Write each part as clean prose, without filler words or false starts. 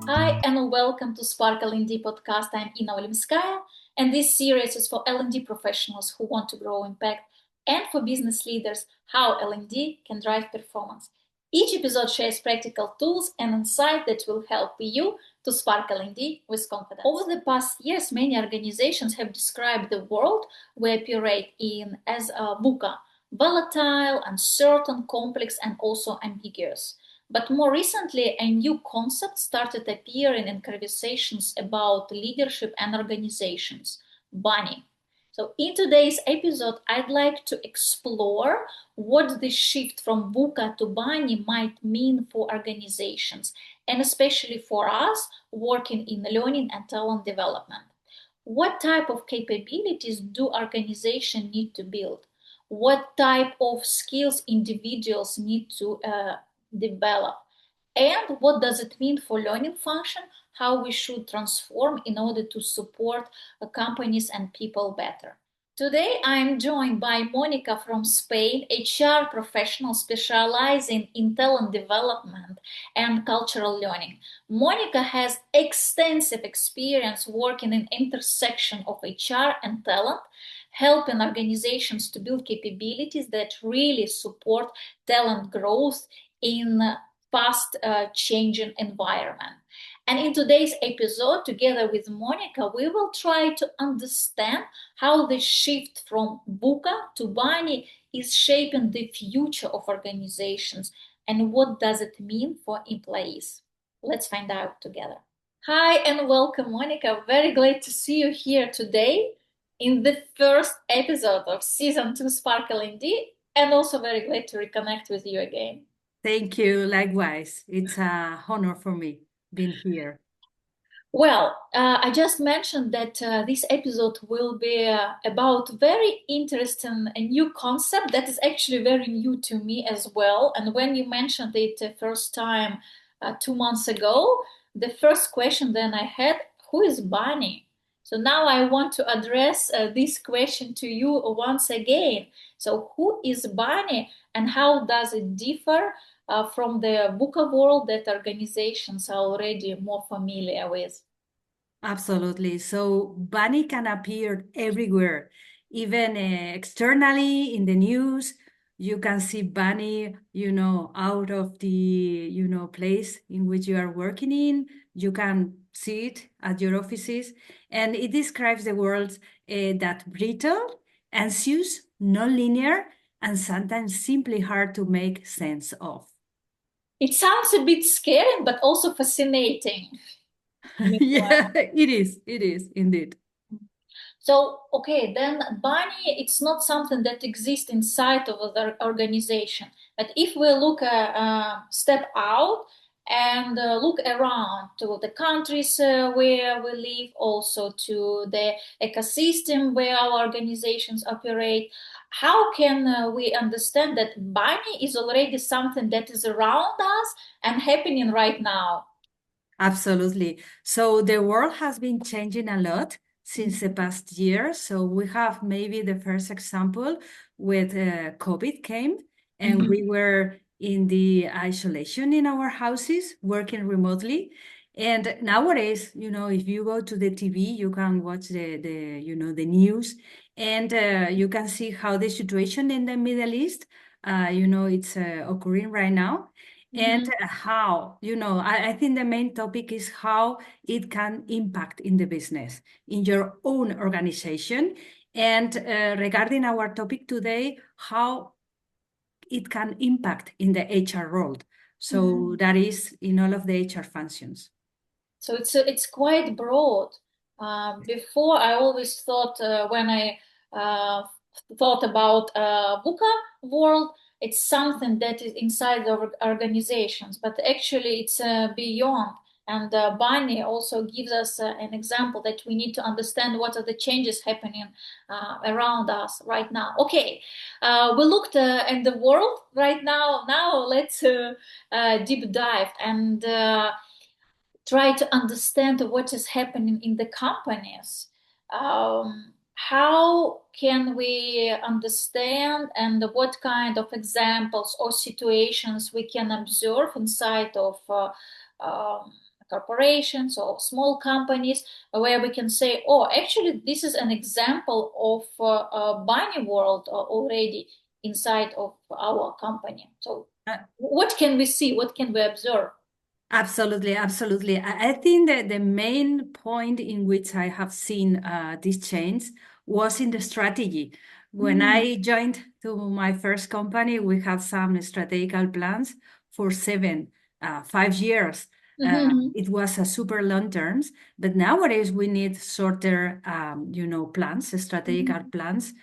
Hi, and welcome to Spark L&D podcast. I'm Inna Olimskaya, and this series is for L&D professionals who want to grow impact and for business leaders how L&D can drive performance. Each episode shares practical tools and insights that will help you to spark L&D with confidence. Over the past years, many organizations have described the world we operate in as a VUCA, volatile, uncertain, complex, and also ambiguous. But more recently, a new concept started appearing in conversations about leadership and organizations, BANI. So in today's episode, I'd like to explore what the shift from VUCA to BANI might mean for organizations, and especially for us working in learning and talent development. What type of capabilities do organizations need to build? What type of skills individuals need to develop? And what does it mean for learning function? How we should transform in order to support companies and people better. Today, I'm joined by Monica from Spain, HR professional specializing in talent development and cultural learning. Monica has extensive experience working in intersection of HR and talent, helping organizations to build capabilities that really support talent growth in fast changing environment. And in today's episode, together with Monica, we will try to understand how the shift from VUCA to BANI is shaping the future of organizations and what does it mean for employees. Let's find out together. Hi and welcome, Monica. Very glad to see you here today in the first episode of season 2 Spark L&D, and also very glad to reconnect with you again. Thank you. Likewise, it's a honor for me being here. Well, I just mentioned that this episode will be about very interesting a new concept that is actually very new to me as well. And when you mentioned it the first time 2 months ago, the first question then I had, who is BANI? So now I want to address this question to you once again. So who is BANI and how does it differ from the VUCA world that organizations are already more familiar with? Absolutely. So BANI can appear everywhere, even externally in the news. You can see BANI, out of the, place in which you are working in. You can see it at your offices, and it describes the world that brittle, anxious, non-linear, and sometimes simply hard to make sense of. It sounds a bit scary, but also fascinating. Yeah, it is. It is indeed. So, okay, then BANI, it's not something that exists inside of the organization. But if we look step out and look around to the countries where we live, also to the ecosystem where our organizations operate, how can we understand that BANI is already something that is around us and happening right now? Absolutely. So the world has been changing a lot since the past year. So we have maybe the first example with COVID came and Mhm. we were in the isolation in our houses, working remotely. And nowadays, if you go to the TV, you can watch the news and you can see how the situation in the Middle East, it's occurring right now and Mhm. how I think the main topic is how it can impact in the business in your own organization and regarding our topic today how it can impact in the HR role, so Mhm. that is in all of the HR functions. So it's quite broad. Before, I always thought when I uh, thought about VUCA world, it's something that is inside the organizations, but actually it's beyond. And BANI also gives us an example that we need to understand what are the changes happening around us right now. Okay, we looked in the world right now. Now let's deep dive and try to understand what is happening in the companies. How can we understand and what kind of examples or situations we can observe inside of corporations or small companies where we can say, oh, actually, this is an example of a BANI world already inside of our company. So what can we see? What can we observe? Absolutely, absolutely. I think that the main point in which I have seen this change was in the strategy. When Mm. I joined to my first company, we have some strategical plans for 5 years. Mhm. It was a super long terms, but nowadays we need shorter, plans, strategical Mhm. plans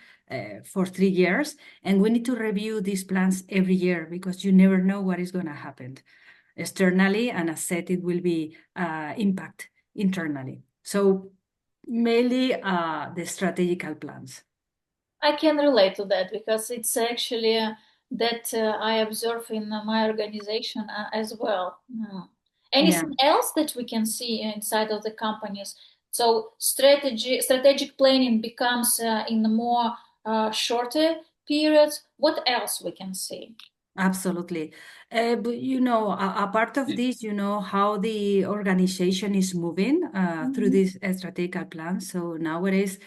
for 3 years, and we need to review these plans every year because you never know what is going to happen externally, and as said, it will be impact internally. So mainly the strategical plans. I can relate to that because it's actually that I observe in my organization as well. Mm. Yeah, Anything else that we can see inside of the companies? So strategic planning becomes in more shorter periods. What else we can see? absolutely. But a part of this, how the organization is moving through Mhm. this strategical plan. So nowadays,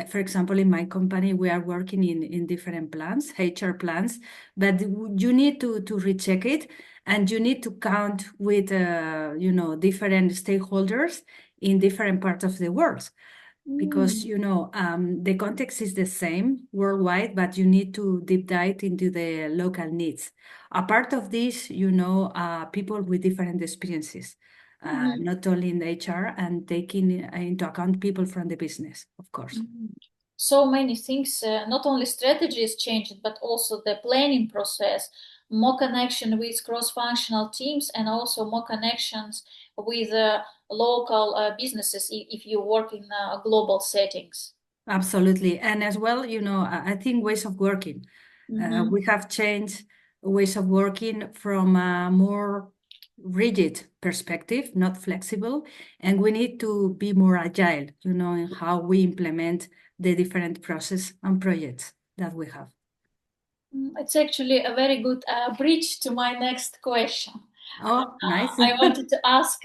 for example, in my company, we are working in different plans, HR plans, but you need to recheck it, and you need to count with, different stakeholders in different parts of the world because Mm. the context is the same worldwide, but you need to deep dive into the local needs. A part of this, people with different experiences, Mhm. not only in the HR, and taking into account people from the business, of course. Mhm. So many things, not only strategies changed, but also the planning process, more connection with cross-functional teams, and also more connections with local businesses if you work in global settings. Absolutely. And as well, I think ways of working. Mm-hmm. We have changed ways of working from a more rigid perspective, not flexible, and we need to be more agile, in how we implement the different process and projects that we have. It's actually a very good bridge to my next question. Oh, nice. I wanted to ask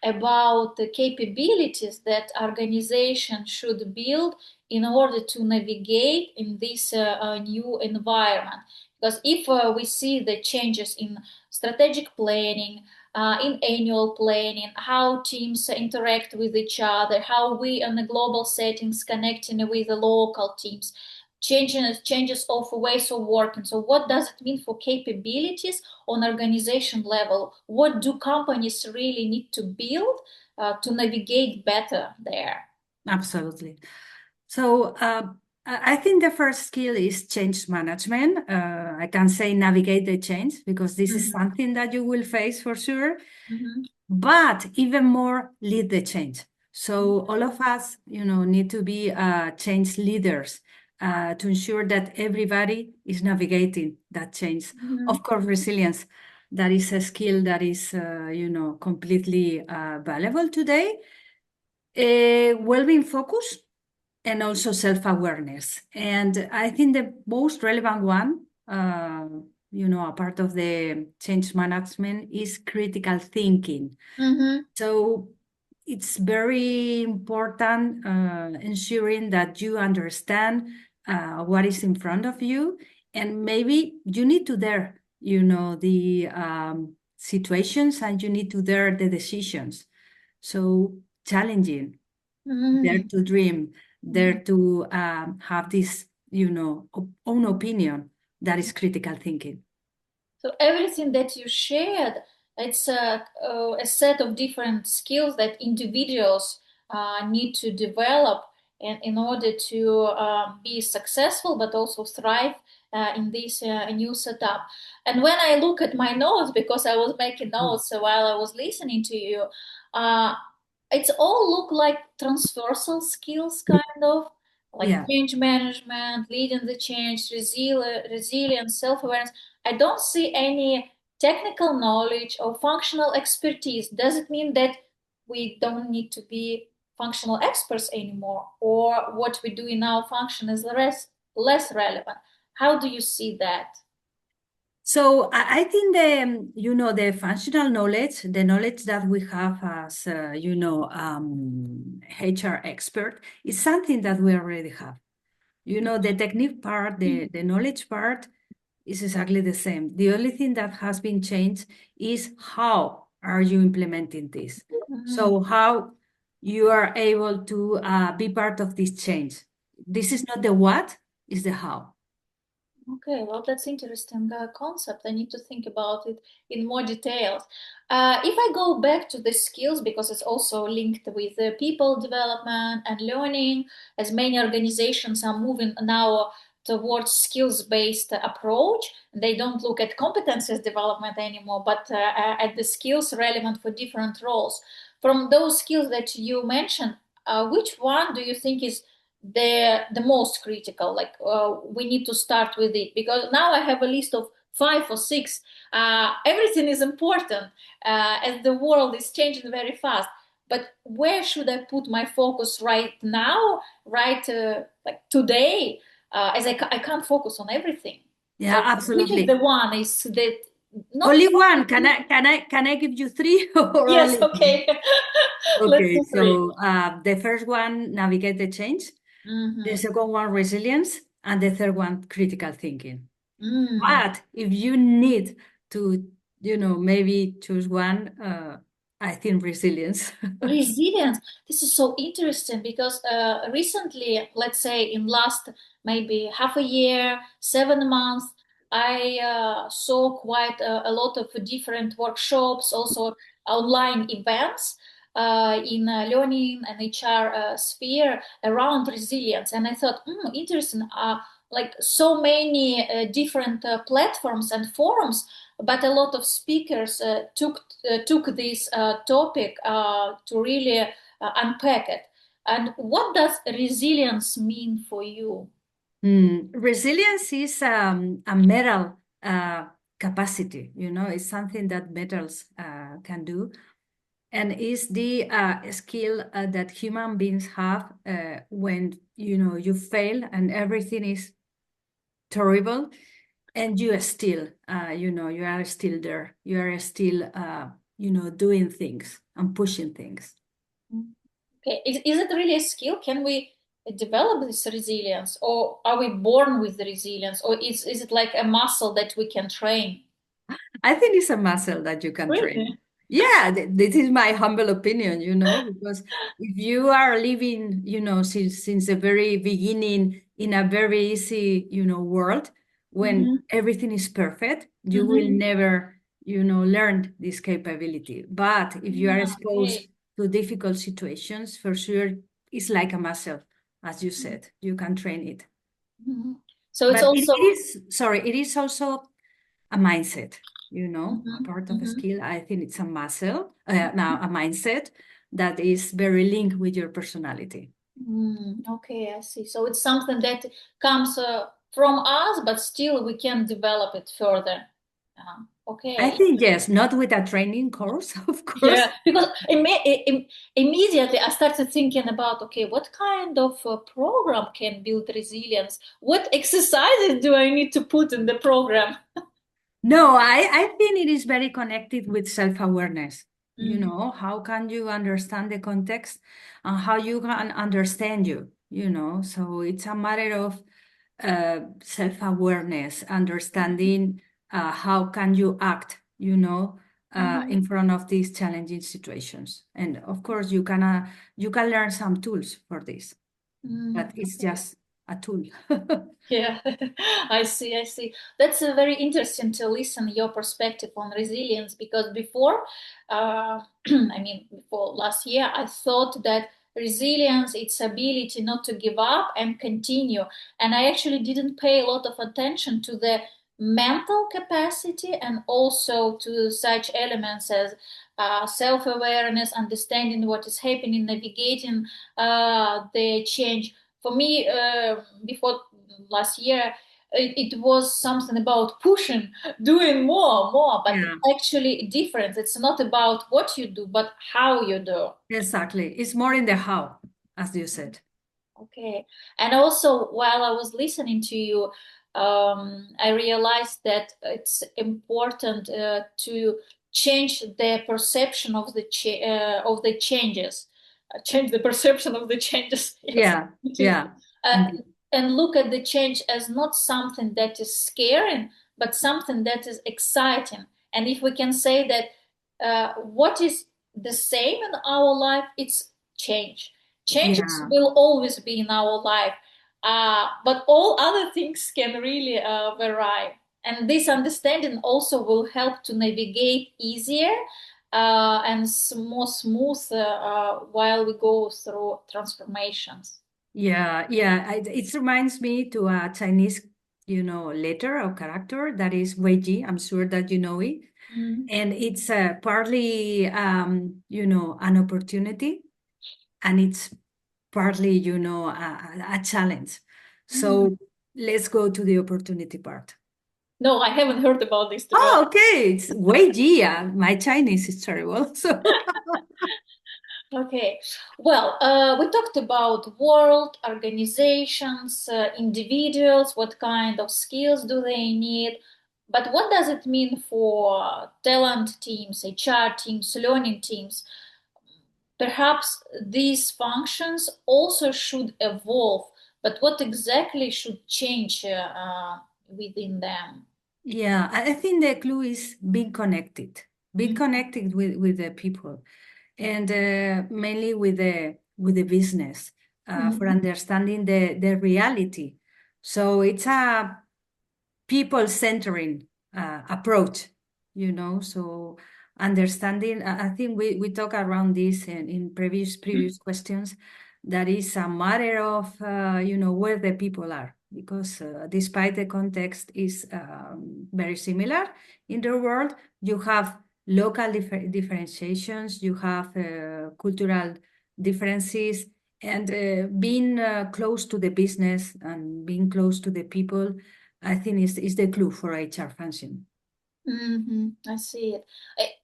about the capabilities that organization should build in order to navigate in this new environment. Because if we see the changes in strategic planning, in annual planning, how teams interact with each other, how we in the global settings connecting with the local teams, changes of ways of working. So what does it mean for capabilities on organization level? What do companies really need to build to navigate better there? Absolutely. So I think the first skill is change management. I can say navigate the change because this is Mhm. something that you will face for sure, Mhm. but even more lead the change. So all of us, need to be change leaders to ensure that everybody is navigating that change. Mhm. Of course, resilience, that is a skill that is, completely valuable today. Well-being focus and also self-awareness. And I think the most relevant one, a part of the change management is critical thinking. Mhm. So it's very important ensuring that you understand what is in front of you, and maybe you need to dare, the situations, and you need to dare the decisions. So challenging, dare Mhm. to dream, Mhm. dare to have this, own opinion. That is critical thinking. So everything that you shared, it's a set of different skills that individuals need to develop in order to be successful, but also thrive in this new setup. And when I look at my notes, because I was making Mm. notes while I was listening to you, uh, it's all look like transversal skills, kind of like Yeah. change management, leading the change, resilience, self-awareness. I don't see any technical knowledge or functional expertise. Does it mean that we don't need to be functional experts anymore, or what we do in our function is less relevant? How do you see that? So I think the functional knowledge, the knowledge that we have as, HR expert is something that we already have. The technique part, the knowledge part is exactly the same. The only thing that has been changed is how are you implementing this? Mhm. So how you are able to be part of this change. This is not the what, it's the how. Okay, well, that's interesting concept. I need to think about it in more details. If I go back to the skills, because it's also linked with people development and learning, as many organizations are moving now towards skills-based approach. They don't look at competencies development anymore, but at the skills relevant for different roles. From those skills that you mentioned, which one do you think is the most critical, like we need to start with it, because now I have a list of 5 or 6. Everything is important as the world is changing very fast, but where should I put my focus right now, right like today, as I can't focus on everything. Yeah, So which is the absolutely. one is that not Only one. Can I give you three or yes, only one? okay. Let's Okay, do 3. so the first one, navigate the change. The Mm-hmm. second one, resilience, and the third one, critical thinking. Mm. But if you need to, maybe choose one, I think resilience. Resilience. This is so interesting because recently, let's say in last maybe half a year, 7 months, I saw quite a lot of different workshops, also online events in learning and HR sphere around resilience. And I thought, interesting. Like so many different platforms and forums, but a lot of speakers took this topic to really unpack it. And what does resilience mean for you? Resilience is a metal capacity, it's something that metals can do. And is the skill that human beings have when, you fail and everything is terrible, and you are still, you are still there. You are still, doing things and pushing things. Okay, is it really a skill? Can we develop this resilience, or are we born with the resilience, or is it like a muscle that we can train? I think it's a muscle that you can train. Really? Yeah, this is my humble opinion, because if you are living, since the very beginning in a very easy, world, when Mm-hmm. everything is perfect, you will Mm-hmm. never, learn this capability. But if you are exposed Okay. to difficult situations, for sure, it's like a muscle, as you said, you can train it. Mhm. So it's But it, also. it is, sorry, it is also a mindset, a Mhm, part of a mhm. skill. I think it's a muscle, now a mindset that is very linked with your personality. Okay, I see. So it's something that comes from us, but still we can develop it further. I Okay. think yes, not with a training course, of course. Yeah, because immediately I started thinking about, okay, what kind of program can build resilience? What exercises do I need to put in the program? No, I think it is very connected with self-awareness. Mhm. How can you understand the context and how you can understand So it's a matter of self-awareness, understanding how can you act, Mhm. in front of these challenging situations. And of course, you can learn some tools for this, but it's Okay. just a tool. Yeah, I see. I see. That's very interesting to listen your perspective on resilience because before, I mean, before last year, I thought that resilience, its ability not to give up and continue, and I actually didn't pay a lot of attention to the mental capacity and also to such elements as self-awareness, understanding what is happening, navigating the change for me before last year it was something about pushing, doing more, but it's Yeah. actually different. It's not about what you do but how you do. Exactly. It's more in the how, as you said. Okay. And also while I was listening to you, I realized that it's important to change the perception of of the changes, change the perception of the changes. Yes, Yeah, it is. yeah, Uh, indeed. and look at the change as not something that is scary, but something that is exciting. And if we can say that what is the same in our life, it's change. Changes Yeah. will always be in our life, but all other things can really vary. And this understanding also will help to navigate easier and more smooth while we go through transformations. Yeah, yeah. It reminds me to a Chinese, letter or character that is Wei Ji. I'm sure that you know it. Mm-hmm. And it's partly, an opportunity, and it's partly, a challenge. Mm-hmm. So let's go to the opportunity part. No, I haven't heard about this, to be Oh, honest. okay. It's Wei Ji. My Chinese is terrible. So Okay. Well, we talked about world, organizations, individuals, what kind of skills do they need. But what does it mean for talent teams, HR teams, learning teams? Perhaps these functions also should evolve, but what exactly should change within them? yeah, I think the clue is being connected with the people, and mainly with the business for Mhm. understanding the reality. So it's a people centering approach, so understanding. I think we talk around this in previous questions, that is a matter of where the people are, because despite the context is very similar in the world, you have local differentiations, you have cultural differences, and being close to the business and being close to the people, I think is the clue for HR function. I see it.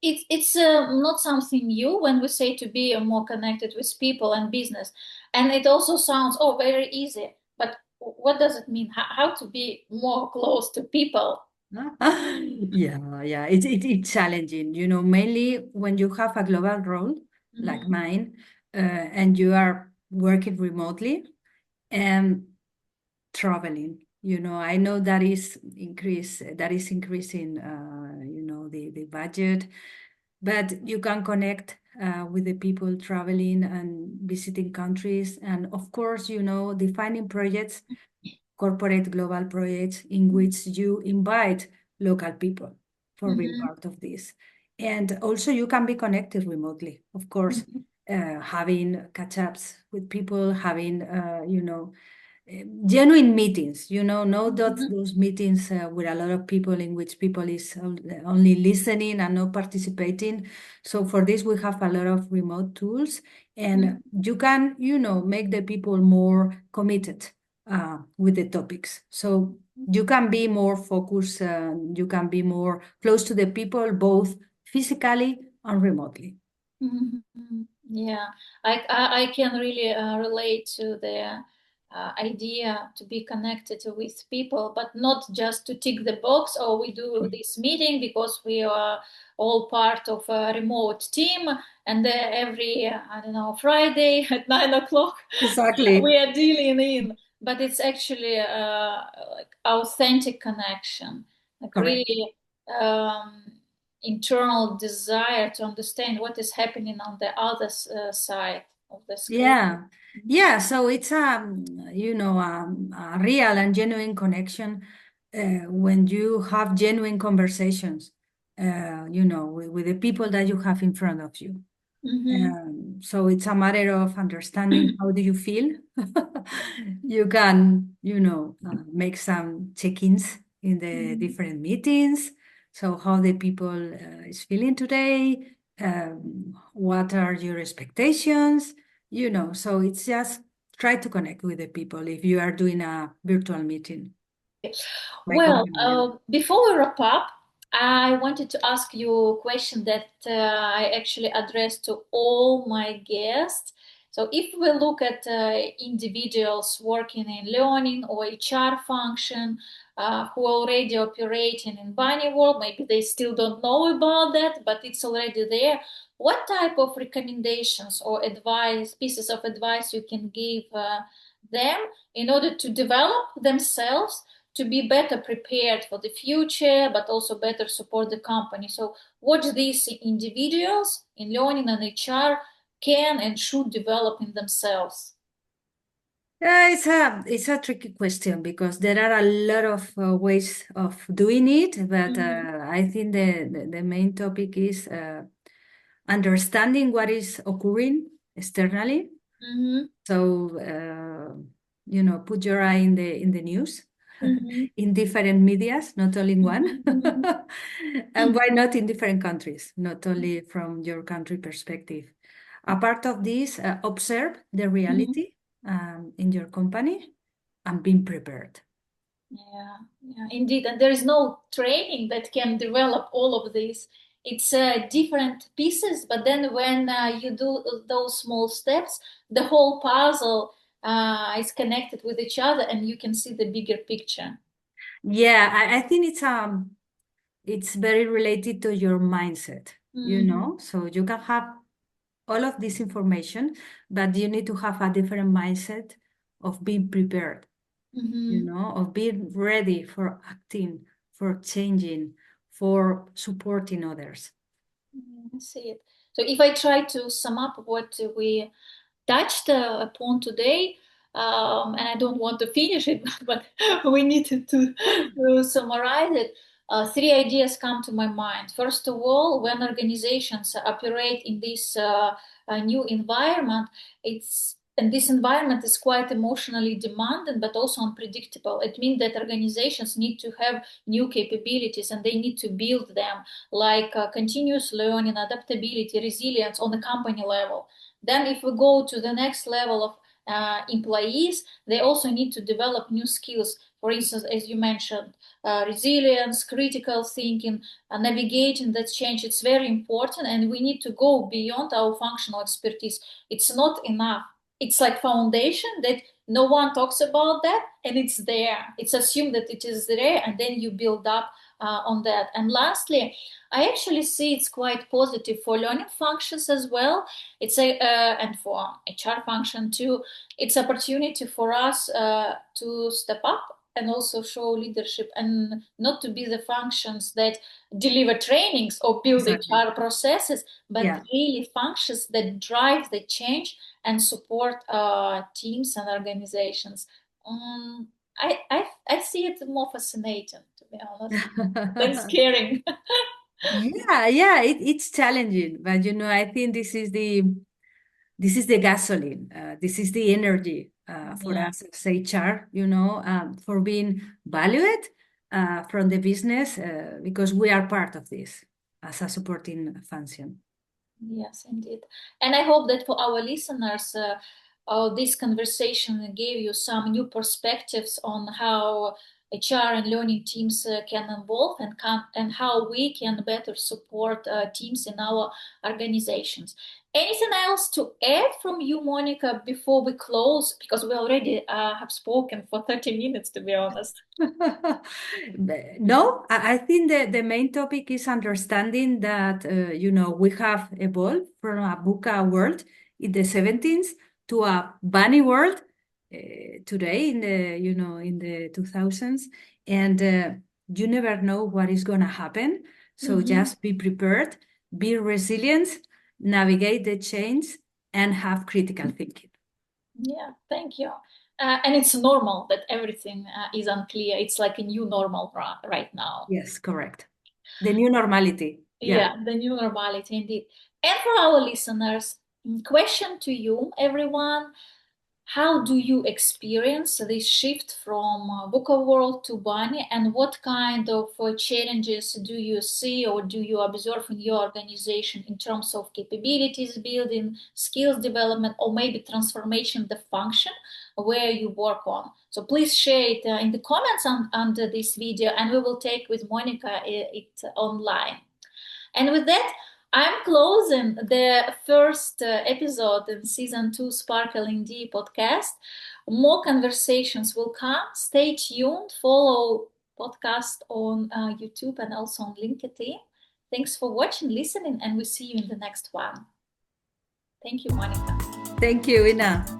It's not something new when we say to be more connected with people and business, and it also sounds very easy. But what does it mean? How to be more close to people? Yeah, yeah, it's challenging, mainly when you have a global role like Mhm. mine, and you are working remotely and traveling. I know that is increasing, the budget, but you can connect with the people traveling and visiting countries, and of course, defining projects, corporate global projects in which you invite local people for being Mhm. part of this. And also you can be connected remotely, of course, Mhm. having catch-ups with people, having, genuine meetings, not Mhm. those meetings with a lot of people in which people is only listening and not participating. So for this, we have a lot of remote tools, and Mhm. you can, make the people more committed with the topics. So you can be more focused, you can be more close to the people, both physically and remotely. Mhm. Yeah, I can really relate to the idea to be connected with people, but not just to tick the box. Oh, we do this meeting because we are all part of a remote team, and every I don't know Friday at 9 o'clock we Exactly. are dealing in. But it's actually like authentic connection, like Correct. really. Internal desire to understand what is happening on the other side of the screen. Yeah, yeah. So it's a real and genuine connection when you have genuine conversations, with the people that you have in front of you. Mm-hmm. So it's a matter of understanding how do you feel. You can, make some check-ins in the Mm-hmm. different meetings. So how the people is feeling today, what are your expectations, so it's just try to connect with the people if you are doing a virtual meeting. My Well, company. before we wrap up, I wanted to ask you a question that I actually addressed to all my guests. So, if we look at individuals working in learning or HR function, who are already operating in BANI world. Maybe they still don't know about that, but it's already there. What type of recommendations or advice, pieces of advice you can give them in order to develop themselves to be better prepared for the future, but also better support the company? So what these individuals in learning and HR can and should develop in themselves? Yeah, it's a tricky question because there are a lot of ways of doing it, but Mm-hmm. I think the main topic is understanding what is occurring externally. Mm-hmm. So put your eye in the news, Mm-hmm. in different medias, not only in one, Mm-hmm. and why not in different countries, not only from your country perspective. A part of this, observe the Mm-hmm. reality in your company and being prepared. Yeah, yeah, indeed. And there is no training that can develop all of this. It's different pieces, but then when you do those small steps, the whole puzzle is connected with each other and you can see the bigger picture. Yeah, I think it's very related to your mindset, Mm-hmm. so you can have all of this information, but you need to have a different mindset of being prepared, Mm-hmm. of being ready for acting, for changing, for supporting others. I see it. So if I try to sum up what we touched upon today, and I don't want to finish it, but we need to summarize it. Three ideas come to my mind. First of all, when organizations operate in this new environment, and this environment is quite emotionally demanding but also unpredictable. It means that organizations need to have new capabilities and they need to build them, like continuous learning, adaptability, resilience on the company level. Then, if we go to the next level of employees, they also need to develop new skills. For instance, as you mentioned, resilience, critical thinking, navigating that change. It's very important, and we need to go beyond our functional expertise. It's not enough. It's like foundation that no one talks about that, and it's there. It's assumed that it is there, and then you build up on that. And lastly, I actually see it's quite positive for learning functions as well. It's a and for HR function too. It's opportunity for us to step up and also show leadership and not to be the functions that deliver trainings or build Exactly. HR processes, but Yeah. really functions that drive the change and support teams and organizations. I see it more fascinating, to be honest, than scaring. Yeah, it's challenging, but I think this is the gasoline. This is the energy for Yeah. us as HR, for being valued from the business because we are part of this as a supporting function. Yes, indeed. And I hope that for our listeners, this conversation gave you some new perspectives on how HR and learning teams can evolve and how we can better support teams in our organizations. Anything else to add from you, Monica, before we close? Because we already have spoken for 30 minutes, to be honest. No, I think the main topic is understanding that we have evolved from a VUCA world in the 70s to a BANI world today in the 2000s, and you never know what is going to happen. So Mhm. just be prepared, be resilient, navigate the change, and have critical thinking. Yeah, thank you. And it's normal that everything is unclear. It's like a new normal right now. Yes, correct. The new normality. Yeah. Yeah, the new normality indeed. And for our listeners, question to you, everyone. How do you experience this shift from VUCA world to BANI, and what kind of challenges do you see or do you observe in your organization in terms of capabilities building, skills development, or maybe transformation of the function where you work on? So please share it in the comments under this video, and we will take with Monica it online. And with that, I'm closing the first episode in season 2 Spark L&D podcast. More conversations will come. Stay tuned. Follow podcast on YouTube and also on LinkedIn. Thanks for watching, listening, and we'll see you in the next one. Thank you, Monica. Thank you, Ina.